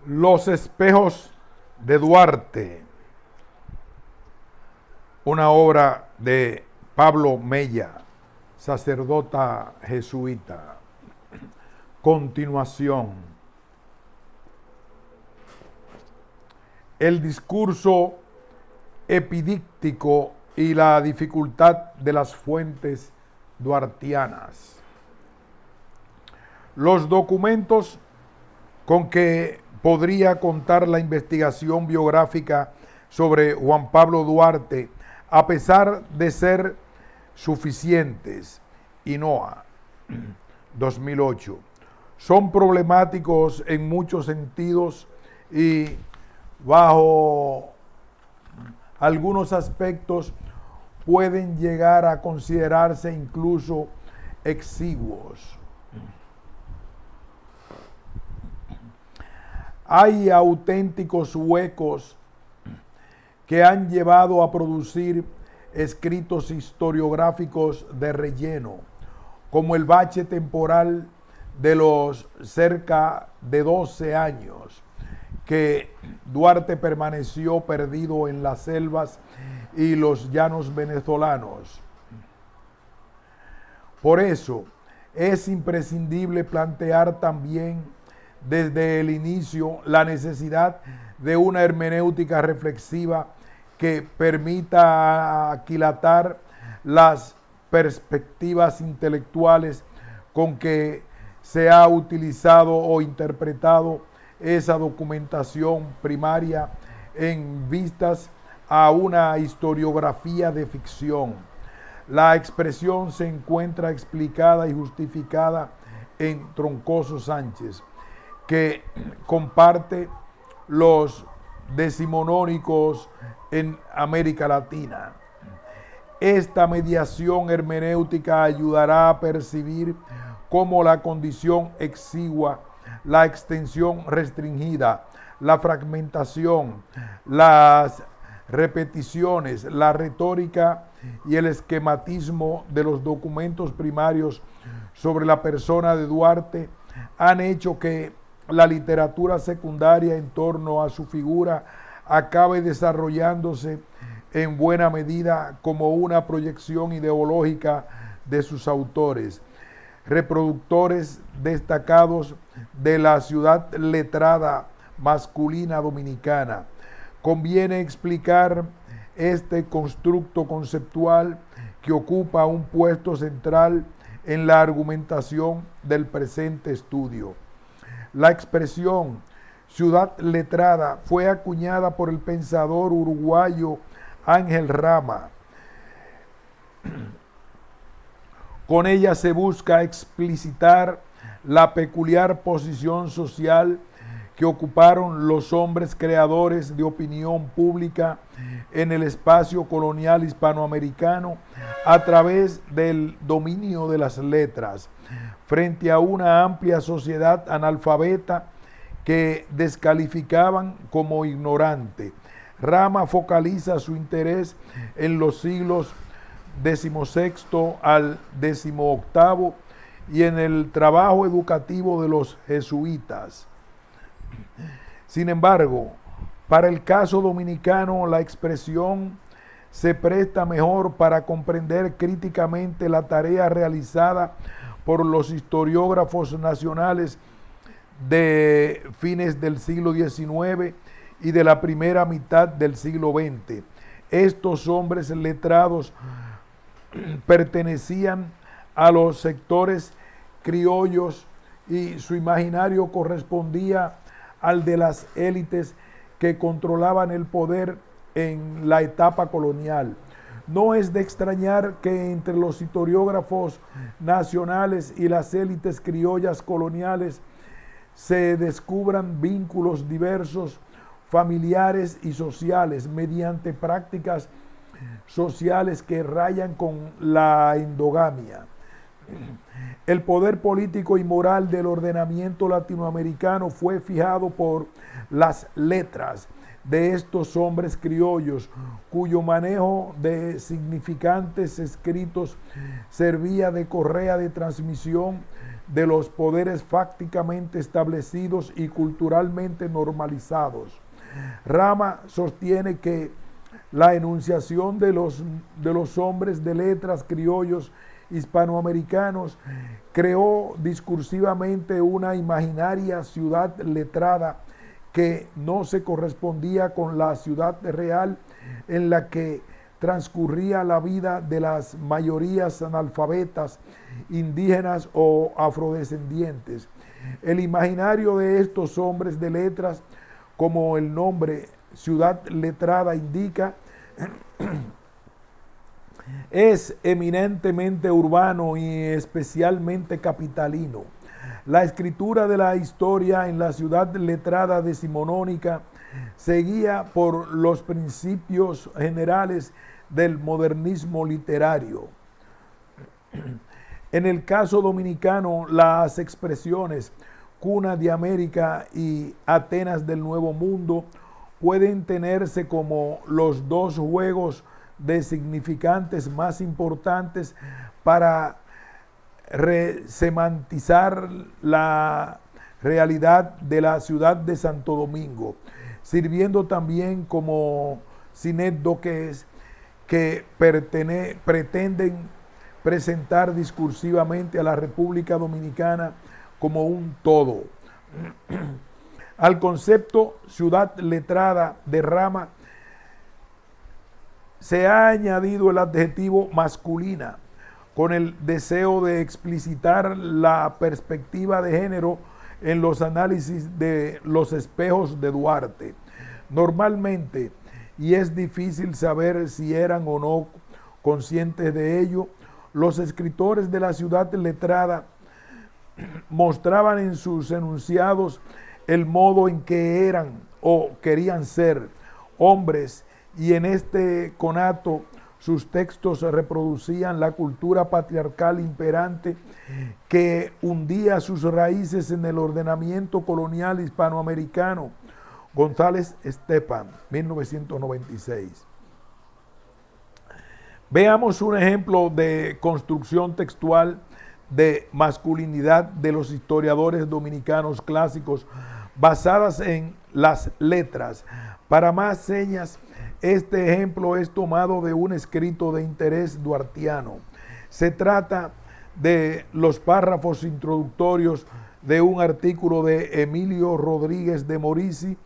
Los espejos de Duarte, una obra de Pablo Mella, sacerdota jesuita. Continuación. El discurso epidíctico y la dificultad de las fuentes duartianas. Los documentos con que podría contar la investigación biográfica sobre Juan Pablo Duarte, a pesar de ser suficientes, Inoa, 2008, son problemáticos en muchos sentidos y bajo algunos aspectos pueden llegar a considerarse incluso exiguos. Hay auténticos huecos que han llevado a producir escritos historiográficos de relleno, como el bache temporal de los cerca de 12 años que Duarte permaneció perdido en las selvas y los llanos venezolanos. Por eso es imprescindible plantear también desde el inicio la necesidad de una hermenéutica reflexiva que permita aquilatar las perspectivas intelectuales con que se ha utilizado o interpretado esa documentación primaria en vistas a una historiografía de ficción. La expresión se encuentra explicada y justificada en Troncoso Sánchez, que comparte los decimonónicos en América Latina. Esta mediación hermenéutica ayudará a percibir cómo la condición exigua, la extensión restringida, la fragmentación, las repeticiones, la retórica y el esquematismo de los documentos primarios sobre la persona de Duarte han hecho que la literatura secundaria en torno a su figura acabe desarrollándose en buena medida como una proyección ideológica de sus autores, reproductores destacados de la ciudad letrada masculina dominicana. Conviene explicar este constructo conceptual que ocupa un puesto central en la argumentación del presente estudio. La expresión ciudad letrada fue acuñada por el pensador uruguayo Ángel Rama. Con ella se busca explicitar la peculiar posición social que ocuparon los hombres creadores de opinión pública en el espacio colonial hispanoamericano a través del dominio de las letras, frente a una amplia sociedad analfabeta que descalificaban como ignorante. Rama focaliza su interés en los siglos XVI al XVIII y en el trabajo educativo de los jesuitas. Sin embargo, para el caso dominicano, la expresión se presta mejor para comprender críticamente la tarea realizada por los historiógrafos nacionales de fines del siglo XIX y de la primera mitad del siglo XX. Estos hombres letrados pertenecían a los sectores criollos y su imaginario correspondía al de las élites que controlaban el poder en la etapa colonial. No es de extrañar que entre los historiógrafos nacionales y las élites criollas coloniales se descubran vínculos diversos, familiares y sociales, mediante prácticas sociales que rayan con la endogamia. El poder político y moral del ordenamiento latinoamericano fue fijado por las letras de estos hombres criollos, cuyo manejo de significantes escritos servía de correa de transmisión de los poderes fácticamente establecidos y culturalmente normalizados. Rama sostiene que la enunciación de los hombres de letras criollos hispanoamericanos creó discursivamente una imaginaria ciudad letrada que no se correspondía con la ciudad real en la que transcurría la vida de las mayorías analfabetas, indígenas o afrodescendientes. El imaginario de estos hombres de letras, como el nombre ciudad letrada indica, es eminentemente urbano y especialmente capitalino. La escritura de la historia en la ciudad letrada decimonónica seguía por los principios generales del modernismo literario. En el caso dominicano, las expresiones cuna de América y Atenas del Nuevo Mundo pueden tenerse como los dos juegos de significantes más importantes para resemantizar la realidad de la ciudad de Santo Domingo, sirviendo también como sinécdoques que pretenden presentar discursivamente a la República Dominicana como un todo. Al concepto ciudad letrada de Rama se ha añadido el adjetivo masculina, con el deseo de explicitar la perspectiva de género en los análisis de los espejos de Duarte. Normalmente, y es difícil saber si eran o no conscientes de ello, los escritores de la ciudad letrada mostraban en sus enunciados el modo en que eran o querían ser hombres, y en este conato sus textos reproducían la cultura patriarcal imperante que hundía sus raíces en el ordenamiento colonial hispanoamericano. González Estepan, 1996. Veamos un ejemplo de construcción textual de masculinidad de los historiadores dominicanos clásicos basadas en las letras. Para más señas, este ejemplo es tomado de un escrito de interés duartiano. Se trata de los párrafos introductorios de un artículo de Emilio Rodríguez de Morici,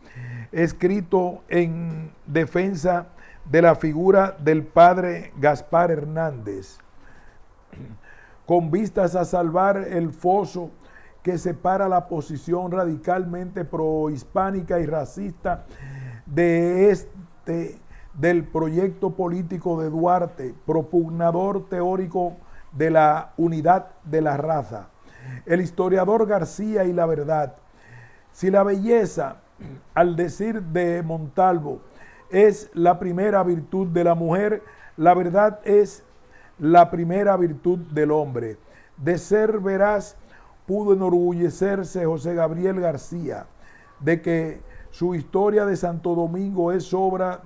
escrito en defensa de la figura del padre Gaspar Hernández, con vistas a salvar el foso que separa la posición radicalmente prohispánica y racista del proyecto político de Duarte, propugnador teórico de la unidad de la raza. El historiador García y la verdad. Si la belleza, al decir de Montalvo, es la primera virtud de la mujer, la verdad es la primera virtud del hombre. De ser veraz pudo enorgullecerse José Gabriel García, de que su historia de Santo Domingo es obra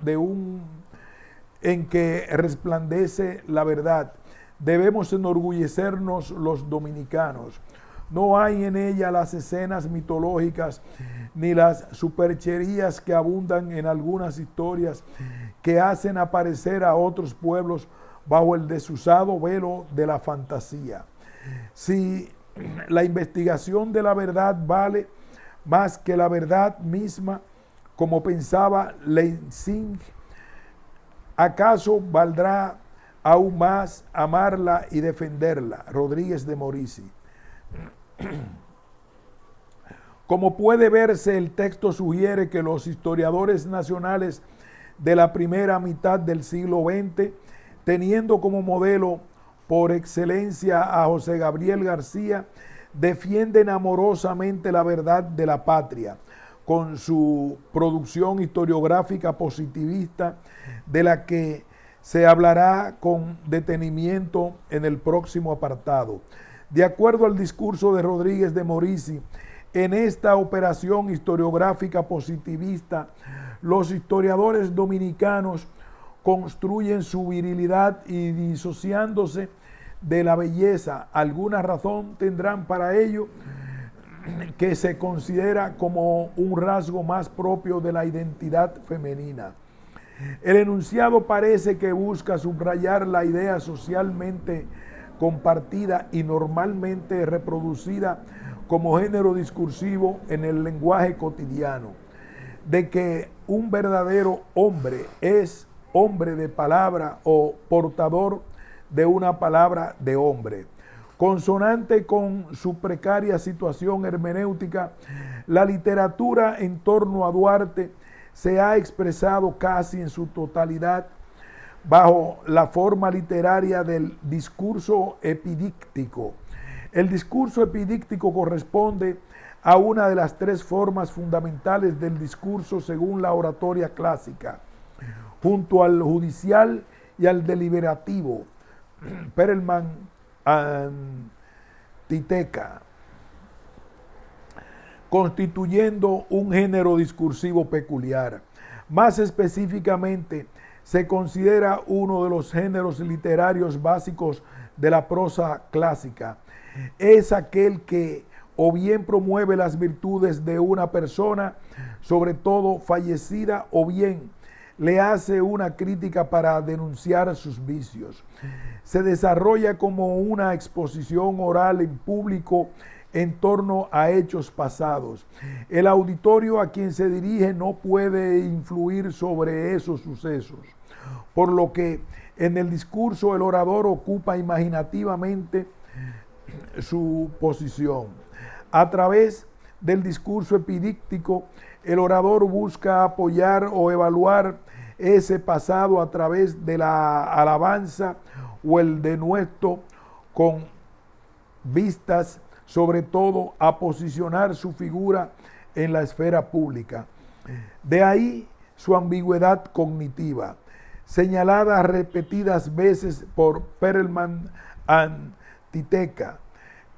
en que resplandece la verdad. Debemos enorgullecernos los dominicanos. No hay en ella las escenas mitológicas ni las supercherías que abundan en algunas historias que hacen aparecer a otros pueblos bajo el desusado velo de la fantasía. Si la investigación de la verdad vale más que la verdad misma, como pensaba Lessing, ¿acaso valdrá aún más amarla y defenderla? Rodríguez de Morici. Como puede verse, el texto sugiere que los historiadores nacionales de la primera mitad del siglo XX, teniendo como modelo por excelencia a José Gabriel García, defienden amorosamente la verdad de la patria, con su producción historiográfica positivista, de la que se hablará con detenimiento en el próximo apartado. De acuerdo al discurso de Rodríguez de Morici, en esta operación historiográfica positivista, los historiadores dominicanos construyen su virilidad y disociándose de la belleza. Alguna razón tendrán para ello, que se considera como un rasgo más propio de la identidad femenina. El enunciado parece que busca subrayar la idea socialmente compartida y normalmente reproducida como género discursivo en el lenguaje cotidiano, de que un verdadero hombre es hombre de palabra o portador de una palabra de hombre. Consonante con su precaria situación hermenéutica, la literatura en torno a Duarte se ha expresado casi en su totalidad bajo la forma literaria del discurso epidíctico. El discurso epidíctico corresponde a una de las tres formas fundamentales del discurso según la oratoria clásica, junto al judicial y al deliberativo. Perelman, Antiteca, constituyendo un género discursivo peculiar. Más específicamente, se considera uno de los géneros literarios básicos de la prosa clásica. Es aquel que o bien promueve las virtudes de una persona, sobre todo fallecida, o bien le hace una crítica para denunciar sus vicios. Se desarrolla como una exposición oral en público en torno a hechos pasados. El auditorio a quien se dirige no puede influir sobre esos sucesos, por lo que en el discurso el orador ocupa imaginativamente su posición. A través del discurso epidíctico, el orador busca apoyar o evaluar ese pasado a través de la alabanza o el denuesto, con vistas sobre todo a posicionar su figura en la esfera pública. De ahí su ambigüedad cognitiva, señalada repetidas veces por Perelman Antiteca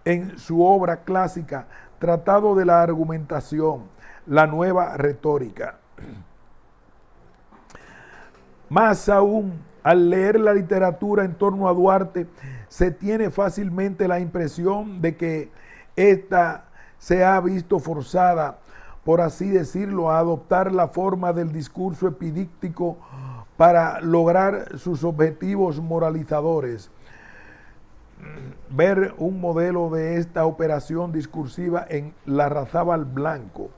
en su obra clásica Tratado de la Argumentación, la Nueva Retórica. Más aún, al leer la literatura en torno a Duarte, se tiene fácilmente la impresión de que ésta se ha visto forzada, por así decirlo, a adoptar la forma del discurso epidíctico para lograr sus objetivos moralizadores. Ver un modelo de esta operación discursiva en Larrazábal Blanco.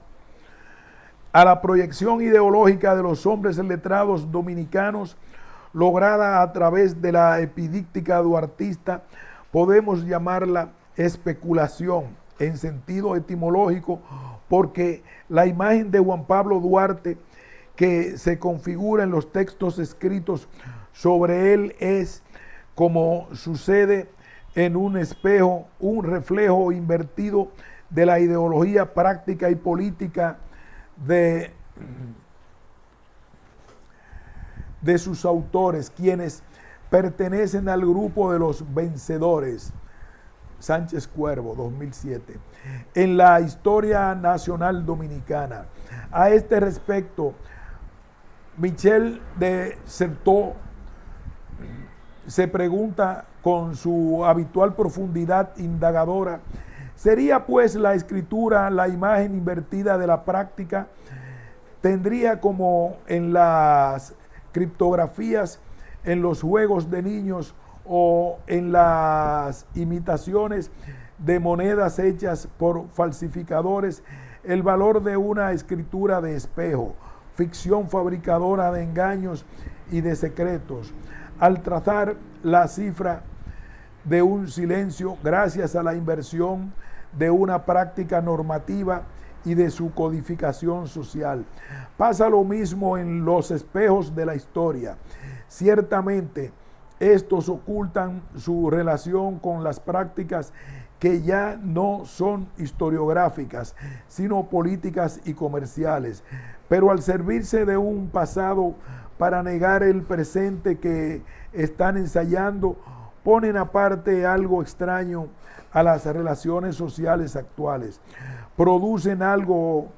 A la proyección ideológica de los hombres letrados dominicanos, lograda a través de la epidíctica duartista, podemos llamarla especulación en sentido etimológico, porque la imagen de Juan Pablo Duarte que se configura en los textos escritos sobre él es, como sucede en un espejo, un reflejo invertido de la ideología práctica y política de sus autores, quienes pertenecen al grupo de los vencedores. Sánchez Cuervo, 2007. En la historia nacional dominicana. A este respecto, Michel de Certeau se pregunta con su habitual profundidad indagadora: ¿sería pues la escritura la imagen invertida de la práctica? ¿Tendría, como en las criptografías, en los juegos de niños o en las imitaciones de monedas hechas por falsificadores, el valor de una escritura de espejo, ficción fabricadora de engaños y de secretos, al trazar la cifra de un silencio gracias a la inversión de una práctica normativa y de su codificación social? Pasa lo mismo en los espejos de la historia. Ciertamente, estos ocultan su relación con las prácticas que ya no son historiográficas, sino políticas y comerciales. Pero al servirse de un pasado para negar el presente que están ensayando, ponen aparte algo extraño a las relaciones sociales actuales. Producen algo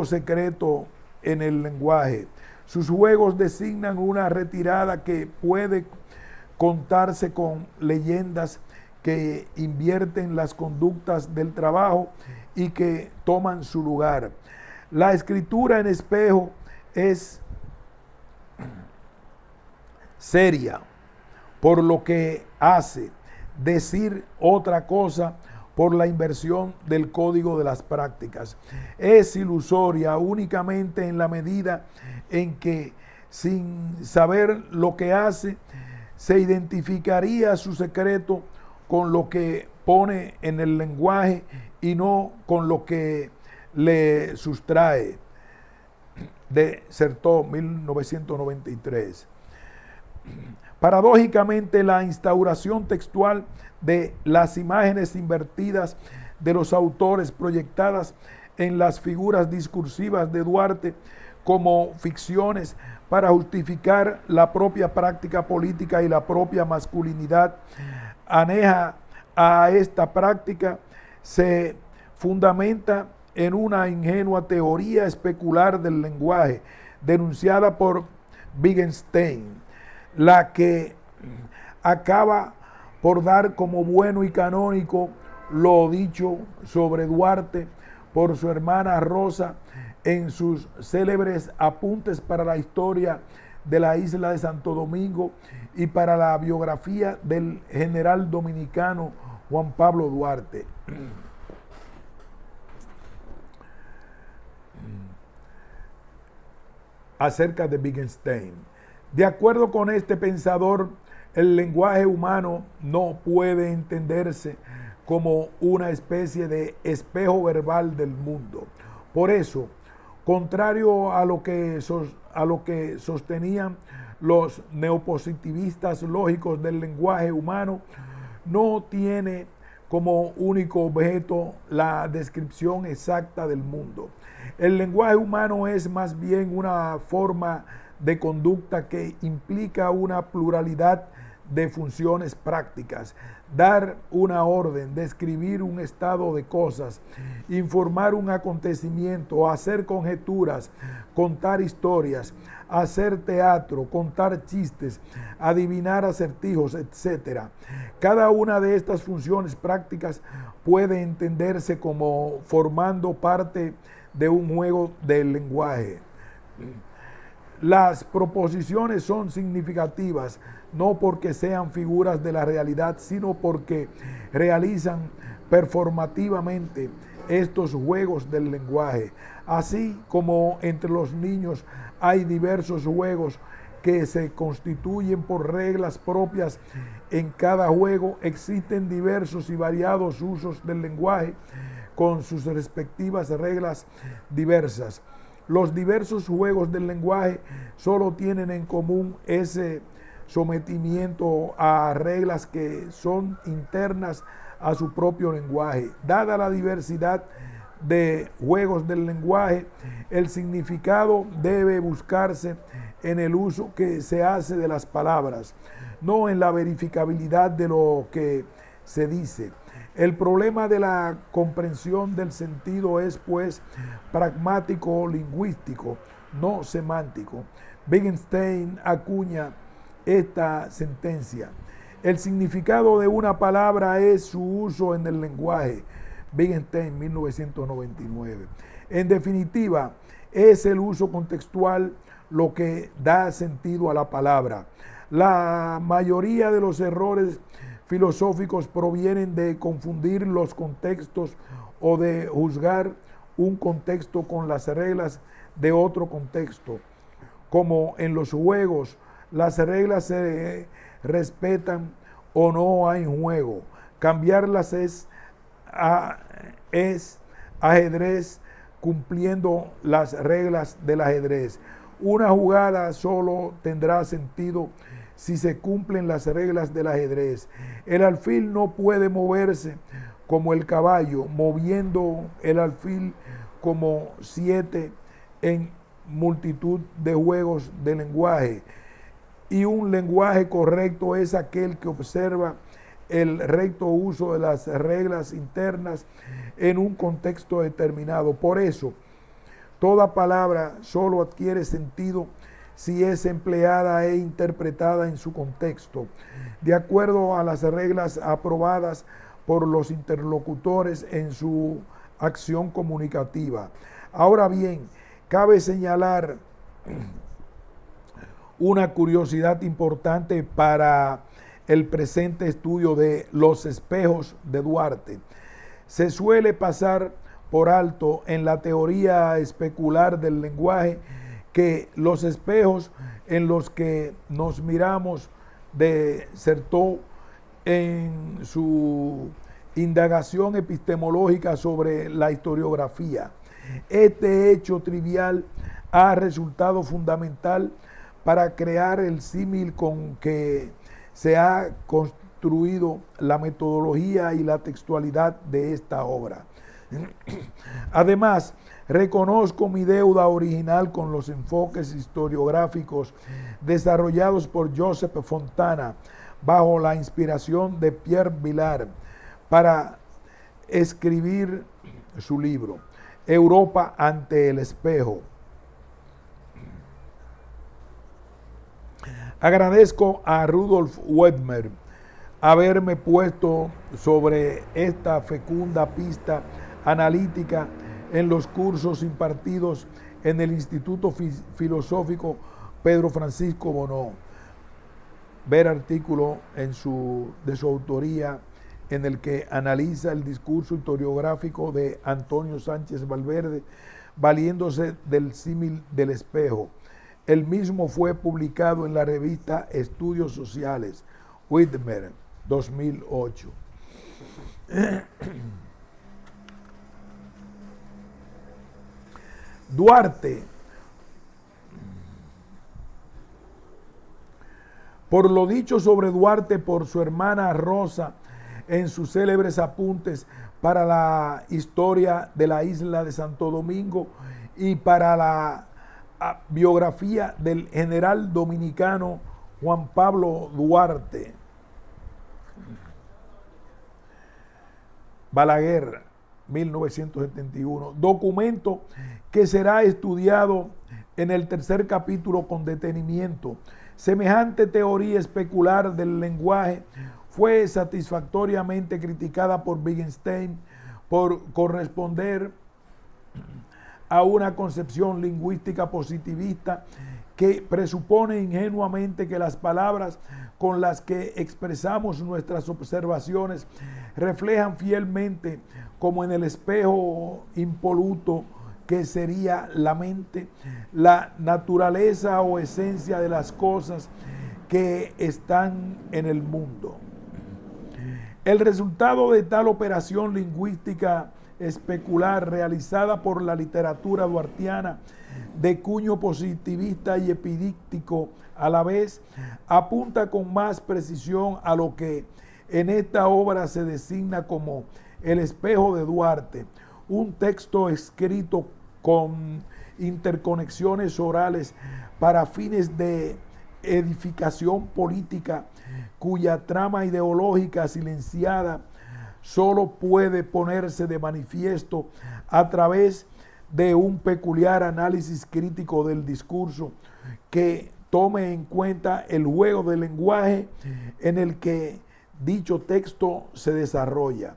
secreto en el lenguaje. Sus juegos designan una retirada que puede contarse con leyendas que invierten las conductas del trabajo y que toman su lugar. La escritura en espejo es seria por lo que hace decir otra cosa por la inversión del código de las prácticas. Es ilusoria únicamente en la medida en que, sin saber lo que hace, se identificaría su secreto con lo que pone en el lenguaje y no con lo que le sustrae. De Certeau, 1993. Paradójicamente, la instauración textual de las imágenes invertidas de los autores proyectadas en las figuras discursivas de Duarte como ficciones para justificar la propia práctica política y la propia masculinidad aneja a esta práctica se fundamenta en una ingenua teoría especular del lenguaje denunciada por Wittgenstein, la que acaba por dar como bueno y canónico lo dicho sobre Duarte por su hermana Rosa en sus célebres apuntes para la historia de la isla de Santo Domingo y para la biografía del general dominicano Juan Pablo Duarte. Acerca de Wittgenstein. De acuerdo con este pensador, el lenguaje humano no puede entenderse como una especie de espejo verbal del mundo. Por eso, contrario a lo que sostenían los neopositivistas lógicos del lenguaje humano, no tiene como único objeto la descripción exacta del mundo. El lenguaje humano es más bien una forma de conducta que implica una pluralidad de funciones prácticas: dar una orden, describir un estado de cosas, informar un acontecimiento, hacer conjeturas, contar historias, hacer teatro, contar chistes, adivinar acertijos, etc. Cada una de estas funciones prácticas puede entenderse como formando parte de un juego del lenguaje. Las proposiciones son significativas no porque sean figuras de la realidad, sino porque realizan performativamente estos juegos del lenguaje. Así como entre los niños hay diversos juegos que se constituyen por reglas propias, en cada juego existen diversos y variados usos del lenguaje con sus respectivas reglas diversas. Los diversos juegos del lenguaje solo tienen en común ese sometimiento a reglas que son internas a su propio lenguaje. Dada la diversidad de juegos del lenguaje, el significado debe buscarse en el uso que se hace de las palabras, no en la verificabilidad de lo que se dice. El problema de la comprensión del sentido es, pues, pragmático lingüístico, no semántico. Wittgenstein acuña esta sentencia: el significado de una palabra es su uso en el lenguaje. Wittgenstein, 1999. En definitiva, es el uso contextual lo que da sentido a la palabra. La mayoría de los errores filosóficos provienen de confundir los contextos o de juzgar un contexto con las reglas de otro contexto. Como en los juegos, las reglas se respetan o no hay juego. Cambiarlas es ajedrez cumpliendo las reglas del ajedrez. Una jugada solo tendrá sentido si se cumplen las reglas del ajedrez. El alfil no puede moverse como el caballo, moviendo el alfil como 7 en multitud de juegos de lenguaje. Y un lenguaje correcto es aquel que observa el recto uso de las reglas internas en un contexto determinado. Por eso, toda palabra solo adquiere sentido si es empleada e interpretada en su contexto, de acuerdo a las reglas aprobadas por los interlocutores en su acción comunicativa. Ahora bien, cabe señalar una curiosidad importante para el presente estudio de los espejos de Duarte. Se suele pasar por alto en la teoría especular del lenguaje que los espejos en los que nos miramos disertó en su indagación epistemológica sobre la historiografía. Este hecho trivial ha resultado fundamental para crear el símil con que se ha construido la metodología y la textualidad de esta obra. Además, reconozco mi deuda original con los enfoques historiográficos desarrollados por Joseph Fontana bajo la inspiración de Pierre Vilar para escribir su libro, Europa ante el espejo. Agradezco a Rudolf Wedmer haberme puesto sobre esta fecunda pista analítica en los cursos impartidos en el Instituto Filosófico Pedro Francisco Bono. Ver artículo de su autoría en el que analiza el discurso historiográfico de Antonio Sánchez Valverde, valiéndose del símil del espejo. El mismo fue publicado en la revista Estudios Sociales, Whitmer, 2008. Duarte, por lo dicho sobre Duarte por su hermana Rosa en sus célebres apuntes para la historia de la isla de Santo Domingo y para la biografía del general dominicano Juan Pablo Duarte Balaguer, 1971, documento que será estudiado en el tercer capítulo con detenimiento. Semejante teoría especular del lenguaje fue satisfactoriamente criticada por Wittgenstein por corresponder a una concepción lingüística positivista que presupone ingenuamente que las palabras con las que expresamos nuestras observaciones reflejan fielmente, como en el espejo impoluto que sería la mente, la naturaleza o esencia de las cosas que están en el mundo. El resultado de tal operación lingüística especular realizada por la literatura duartiana de cuño positivista y epidíctico a la vez, apunta con más precisión a lo que en esta obra se designa como el espejo de Duarte, un texto escrito con interconexiones orales para fines de edificación política, cuya trama ideológica silenciada solo puede ponerse de manifiesto a través de un peculiar análisis crítico del discurso que tome en cuenta el juego del lenguaje en el que dicho texto se desarrolla.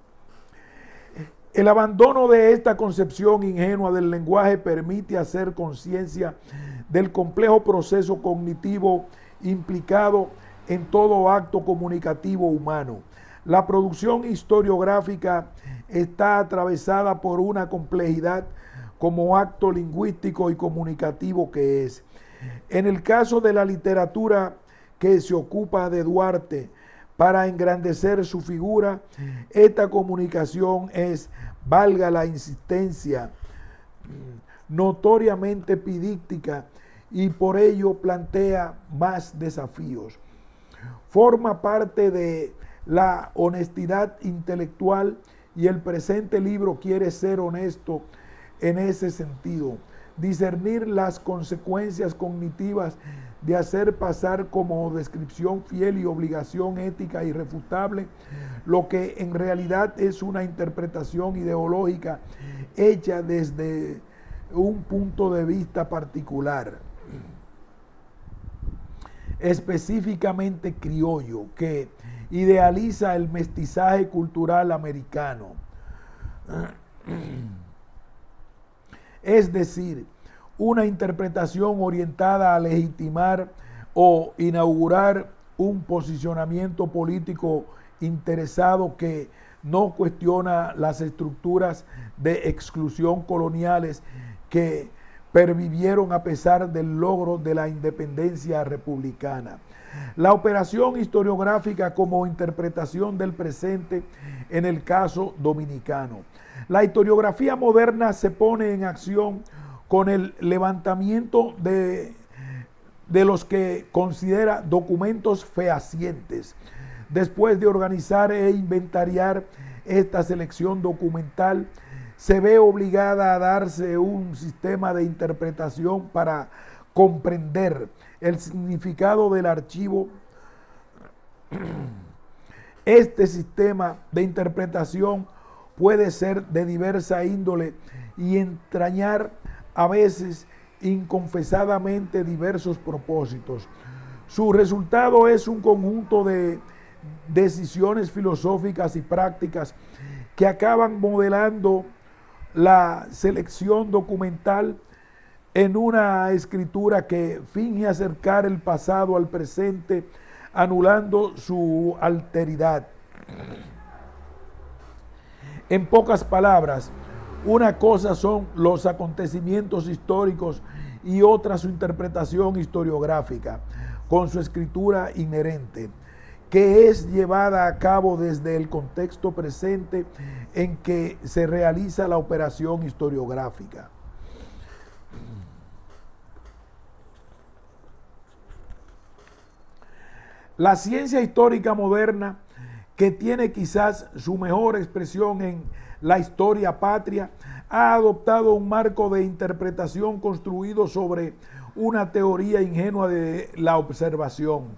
El abandono de esta concepción ingenua del lenguaje permite hacer conciencia del complejo proceso cognitivo implicado en todo acto comunicativo humano. La producción historiográfica está atravesada por una complejidad como acto lingüístico y comunicativo que es. En el caso de la literatura que se ocupa de Duarte para engrandecer su figura, esta comunicación es, valga la insistencia, notoriamente epidíctica y por ello plantea más desafíos. Forma parte de la honestidad intelectual y el presente libro quiere ser honesto en ese sentido, discernir las consecuencias cognitivas de hacer pasar como descripción fiel y obligación ética irrefutable lo que en realidad es una interpretación ideológica hecha desde un punto de vista particular. específicamente criollo, que idealiza el mestizaje cultural americano. Es decir, una interpretación orientada a legitimar o inaugurar un posicionamiento político interesado que no cuestiona las estructuras de exclusión coloniales que pervivieron a pesar del logro de la independencia republicana. La operación historiográfica como interpretación del presente en el caso dominicano. La historiografía moderna se pone en acción con el levantamiento de los que considera documentos fehacientes. Después de organizar e inventariar esta selección documental, se ve obligada a darse un sistema de interpretación para comprender el significado del archivo. Este sistema de interpretación puede ser de diversa índole y entrañar a veces inconfesadamente diversos propósitos. Su resultado es un conjunto de decisiones filosóficas y prácticas que acaban modelando la selección documental en una escritura que finge acercar el pasado al presente, anulando su alteridad. En pocas palabras, una cosa son los acontecimientos históricos y otra su interpretación historiográfica, con su escritura inherente, que es llevada a cabo desde el contexto presente en que se realiza la operación historiográfica. La ciencia histórica moderna, que tiene quizás su mejor expresión en la historia patria, ha adoptado un marco de interpretación construido sobre una teoría ingenua de la observación,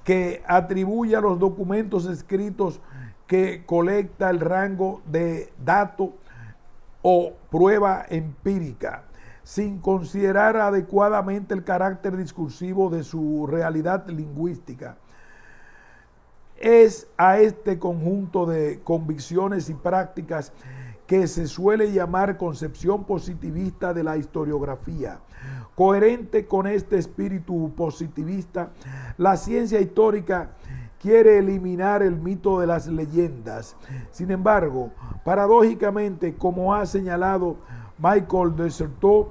que atribuye a los documentos escritos que colecta el rango de dato o prueba empírica, sin considerar adecuadamente el carácter discursivo de su realidad lingüística. Es a este conjunto de convicciones y prácticas que se suele llamar concepción positivista de la historiografía. Coherente con este espíritu positivista, la ciencia histórica quiere eliminar el mito de las leyendas. Sin embargo, paradójicamente, como ha señalado Michael de Certeau,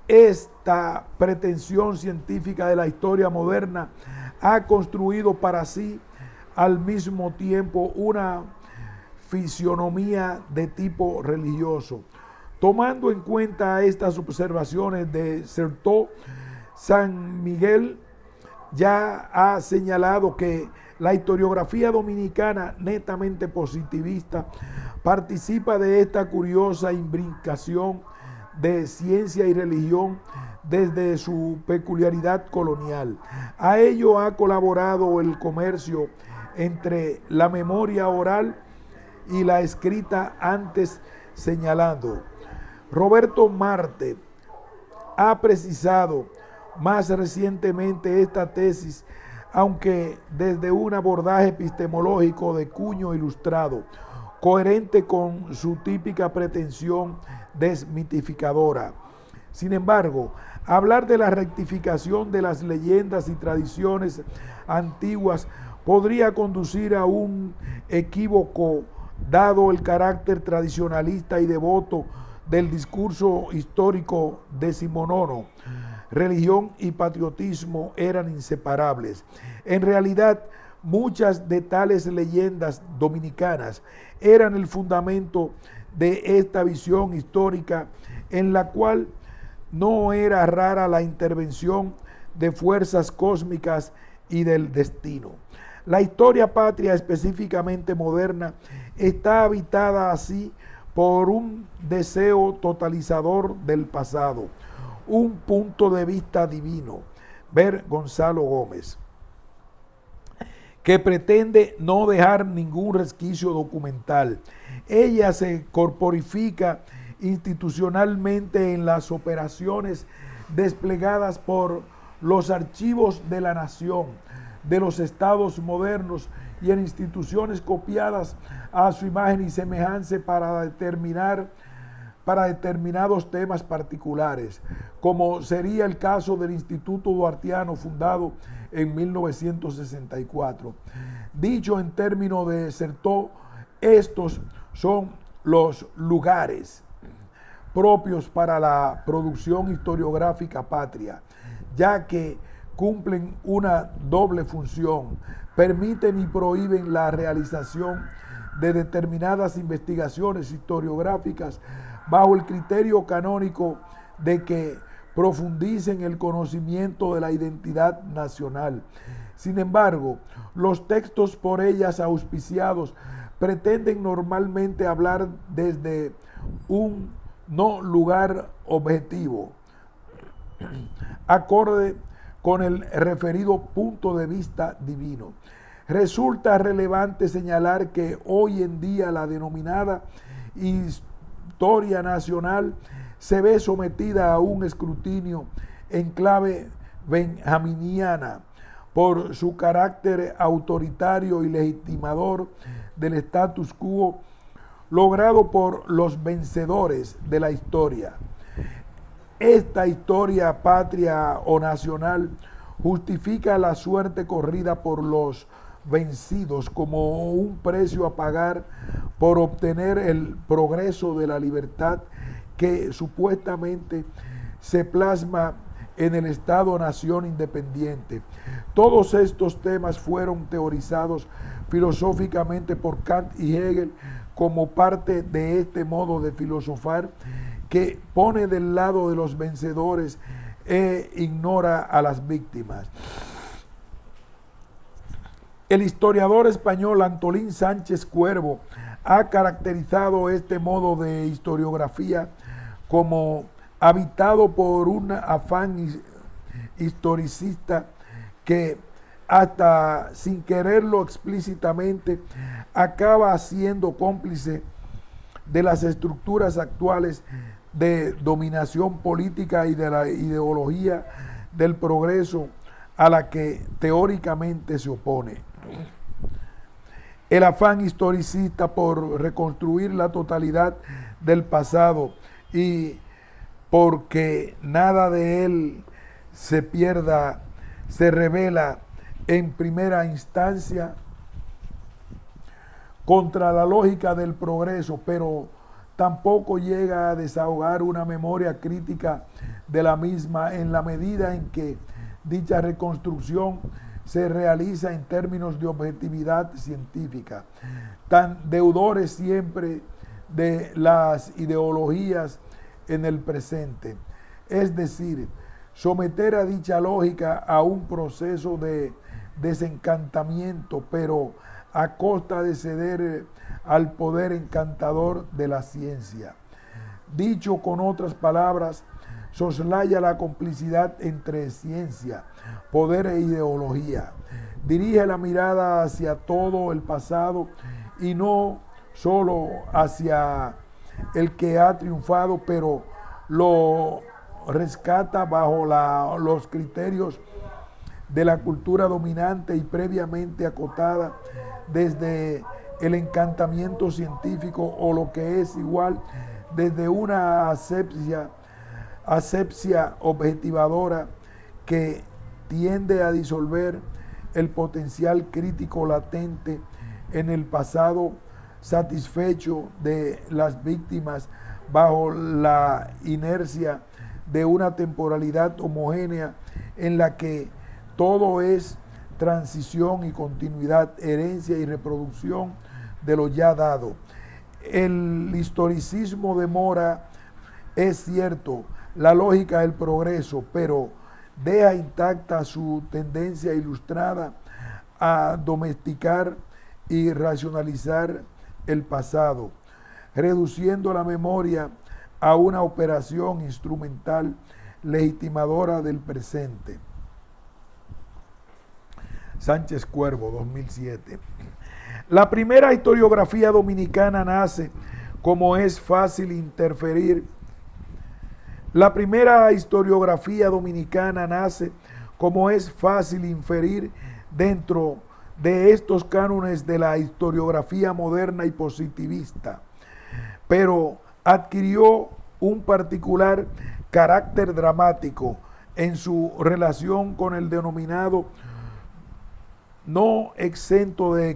esta pretensión científica de la historia moderna ha construido para sí al mismo tiempo una fisionomía de tipo religioso. Tomando en cuenta estas observaciones de Certeau, San Miguel ya ha señalado que la historiografía dominicana, netamente positivista, participa de esta curiosa imbricación de ciencia y religión desde su peculiaridad colonial. A ello ha colaborado el comercio entre la memoria oral y la escrita antes señalando. Roberto Marte ha precisado más recientemente esta tesis, aunque desde un abordaje epistemológico de cuño ilustrado, coherente con su típica pretensión desmitificadora. Sin embargo, hablar de la rectificación de las leyendas y tradiciones antiguas podría conducir a un equívoco, dado el carácter tradicionalista y devoto del discurso histórico decimonónico. Religión y patriotismo eran inseparables. En realidad, muchas de tales leyendas dominicanas eran el fundamento de esta visión histórica, en la cual no era rara la intervención de fuerzas cósmicas y del destino. La historia patria, específicamente moderna, está habitada así por un deseo totalizador del pasado, un punto de vista divino. Ver Gonzalo Gómez, que pretende no dejar ningún resquicio documental. Ella se corporifica institucionalmente en las operaciones desplegadas por los archivos de la nación, de los estados modernos y en instituciones copiadas a su imagen y semejanza para determinados temas particulares, como sería el caso del Instituto Duartiano, fundado en 1964. Dicho en términos de Certeau, estos son los lugares propios para la producción historiográfica patria, ya que cumplen una doble función, permiten y prohíben la realización de determinadas investigaciones historiográficas bajo el criterio canónico de que profundicen el conocimiento de la identidad nacional. Sin embargo, los textos por ellas auspiciados pretenden normalmente hablar desde un no lugar objetivo, acorde con el referido punto de vista divino. Resulta relevante señalar que hoy en día la denominada historia nacional se ve sometida a un escrutinio en clave benjaminiana por su carácter autoritario y legitimador del status quo logrado por los vencedores de la historia. Esta historia patria o nacional justifica la suerte corrida por los vencidos como un precio a pagar por obtener el progreso de la libertad que supuestamente se plasma en el Estado-nación independiente. Todos estos temas fueron teorizados filosóficamente por Kant y Hegel como parte de este modo de filosofar que pone del lado de los vencedores e ignora a las víctimas. El historiador español Antolín Sánchez Cuervo ha caracterizado este modo de historiografía como habitado por un afán historicista que hasta sin quererlo explícitamente acaba siendo cómplice de las estructuras actuales de dominación política y de la ideología del progreso a la que teóricamente se opone. El afán historicista por reconstruir la totalidad del pasado y porque nada de él se pierda, se revela en primera instancia contra la lógica del progreso, pero tampoco llega a desahogar una memoria crítica de la misma en la medida en que dicha reconstrucción se realiza en términos de objetividad científica, tan deudores siempre de las ideologías en el presente. Es decir, someter a dicha lógica a un proceso de desencantamiento, pero a costa de ceder al poder encantador de la ciencia. Dicho con otras palabras, soslaya la complicidad entre ciencia, poder e ideología. Dirige la mirada hacia todo el pasado y no solo hacia el que ha triunfado, pero lo rescata bajo los criterios de la cultura dominante y previamente acotada desde el encantamiento científico o lo que es igual, desde una asepsia objetivadora que tiende a disolver el potencial crítico latente en el pasado satisfecho de las víctimas bajo la inercia de una temporalidad homogénea en la que todo es transición y continuidad, herencia y reproducción de lo ya dado. El historicismo demora, es cierto, la lógica del progreso, pero deja intacta su tendencia ilustrada a domesticar y racionalizar el pasado, reduciendo la memoria a una operación instrumental legitimadora del presente. Sánchez Cuervo, 2007. La primera historiografía dominicana nace, como es fácil inferir, como es fácil inferir dentro de estos cánones de la historiografía moderna y positivista, pero adquirió un particular carácter dramático en su relación con el denominado, no exento de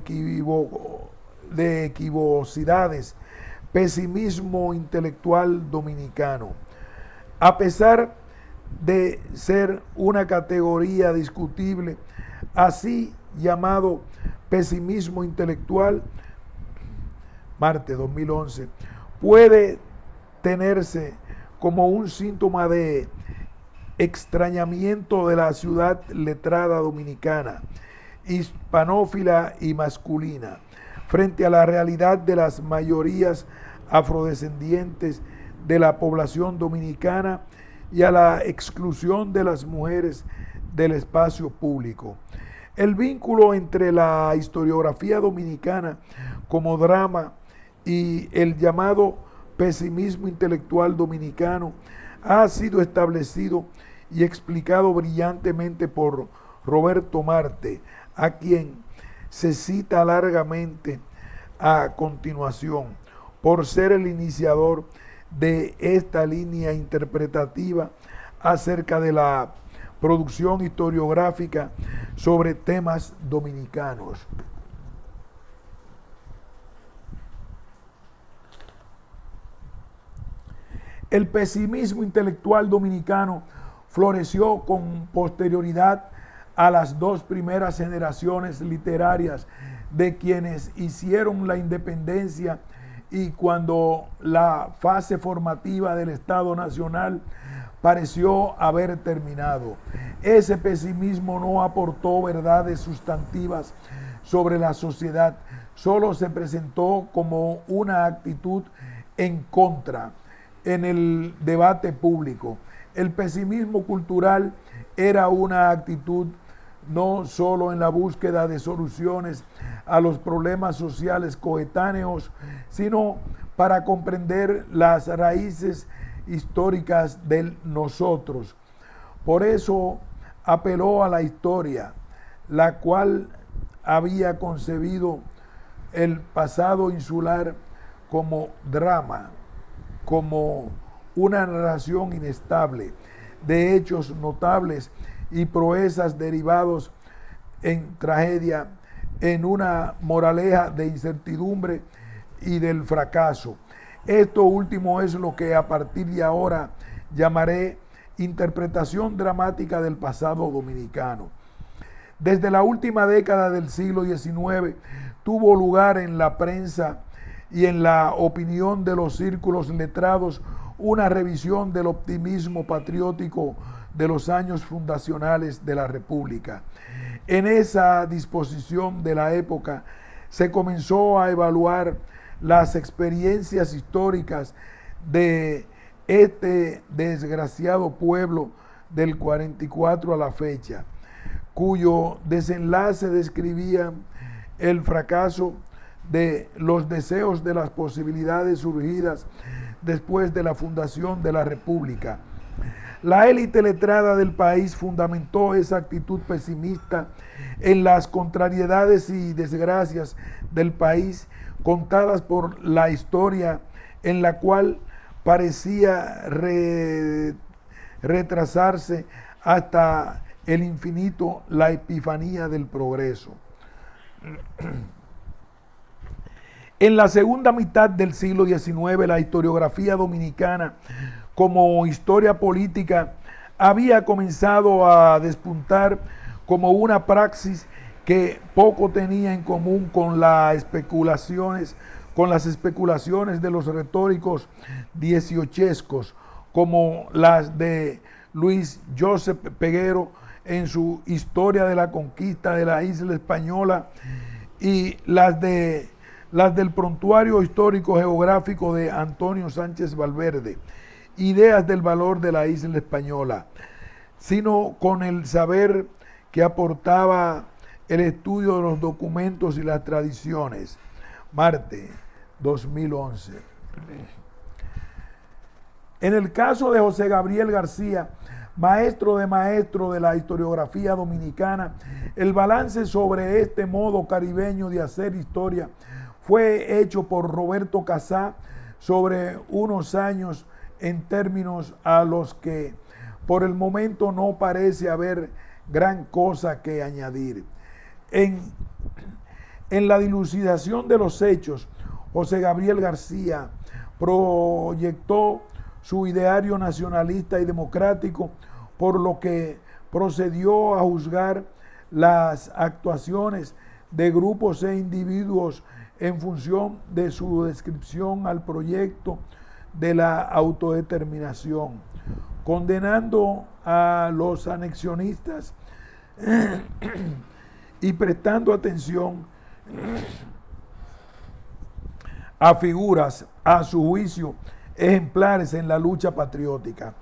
equivocidades, pesimismo intelectual dominicano. A pesar de ser una categoría discutible, así llamado pesimismo intelectual, Marte 2011, puede tenerse como un síntoma de extrañamiento de la ciudad letrada dominicana, hispanófila y masculina, frente a la realidad de las mayorías afrodescendientes de la población dominicana y a la exclusión de las mujeres del espacio público. El vínculo entre la historiografía dominicana como drama y el llamado pesimismo intelectual dominicano ha sido establecido y explicado brillantemente por Roberto Marte, a quien se cita largamente a continuación por ser el iniciador de esta línea interpretativa acerca de la producción historiográfica sobre temas dominicanos. El pesimismo intelectual dominicano floreció con posterioridad a las dos primeras generaciones literarias de quienes hicieron la independencia y cuando la fase formativa del Estado Nacional pareció haber terminado. Ese pesimismo no aportó verdades sustantivas sobre la sociedad, solo se presentó como una actitud en contra en el debate público. El pesimismo cultural era una actitud no solo en la búsqueda de soluciones a los problemas sociales coetáneos, sino para comprender las raíces históricas de nosotros. Por eso apeló a la historia, la cual había concebido el pasado insular como drama, como una narración inestable de hechos notables y proezas derivados en tragedia, en una moraleja de incertidumbre y del fracaso. Esto último es lo que a partir de ahora llamaré interpretación dramática del pasado dominicano. Desde la última década del siglo XIX tuvo lugar en la prensa y en la opinión de los círculos letrados una revisión del optimismo patriótico de los años fundacionales de la República. En esa disposición de la época se comenzó a evaluar las experiencias históricas de este desgraciado pueblo del 44 a la fecha, cuyo desenlace describía el fracaso de los deseos de las posibilidades surgidas después de la fundación de la República. La élite letrada del país fundamentó esa actitud pesimista en las contrariedades y desgracias del país contadas por la historia, en la cual parecía retrasarse hasta el infinito la epifanía del progreso. En la segunda mitad del siglo XIX, la historiografía dominicana como historia política había comenzado a despuntar como una praxis que poco tenía en común con las especulaciones de los retóricos dieciochescos, como las de Luis Joseph Peguero en su Historia de la Conquista de la Isla Española y las del Prontuario Histórico Geográfico de Antonio Sánchez Valverde, Ideas del valor de la Isla Española, sino con el saber que aportaba el estudio de los documentos y las tradiciones. Marte, 2011. En el caso de José Gabriel García, maestro de la historiografía dominicana, el balance sobre este modo caribeño de hacer historia fue hecho por Roberto Casá sobre unos años en términos a los que por el momento no parece haber gran cosa que añadir. En la dilucidación de los hechos, José Gabriel García proyectó su ideario nacionalista y democrático, por lo que procedió a juzgar las actuaciones de grupos e individuos en función de su descripción al proyecto de la autodeterminación, condenando a los anexionistas y prestando atención a figuras, a su juicio, ejemplares en la lucha patriótica.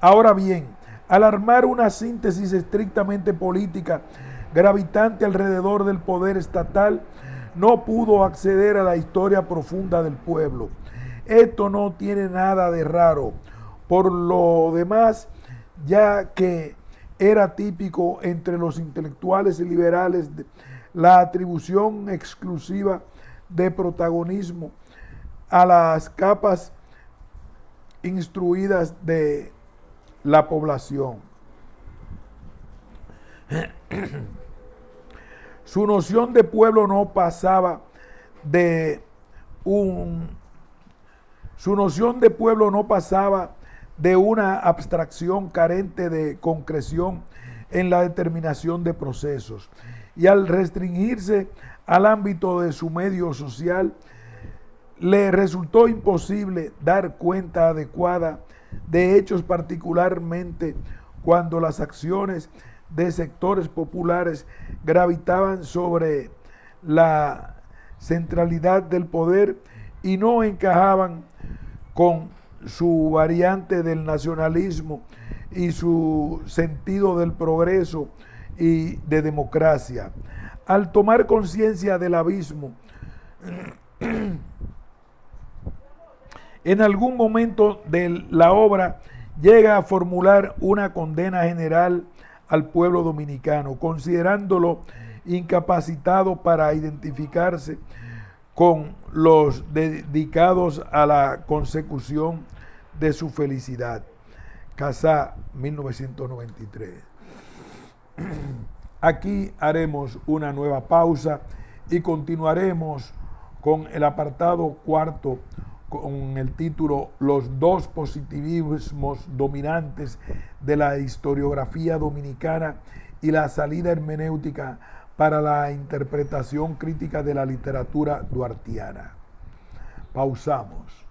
Ahora bien, al armar una síntesis estrictamente política gravitante alrededor del poder estatal, no pudo acceder a la historia profunda del pueblo. Esto no tiene nada de raro. Por lo demás, ya que era típico entre los intelectuales y liberales la atribución exclusiva de protagonismo a las capas instruidas de la población. Su noción de pueblo no pasaba de una abstracción carente de concreción en la determinación de procesos, y al restringirse al ámbito de su medio social, le resultó imposible dar cuenta adecuada de hechos, particularmente cuando las acciones de sectores populares gravitaban sobre la centralidad del poder y no encajaban con su variante del nacionalismo y su sentido del progreso y de democracia. Al tomar conciencia del abismo, en algún momento de la obra llega a formular una condena general al pueblo dominicano, considerándolo incapacitado para identificarse con los dedicados a la consecución de su felicidad. Casá, 1993. Aquí haremos una nueva pausa y continuaremos con el apartado cuarto, con el título Los dos positivismos dominantes de la historiografía dominicana y la salida hermenéutica para la interpretación crítica de la literatura duartiana. Pausamos.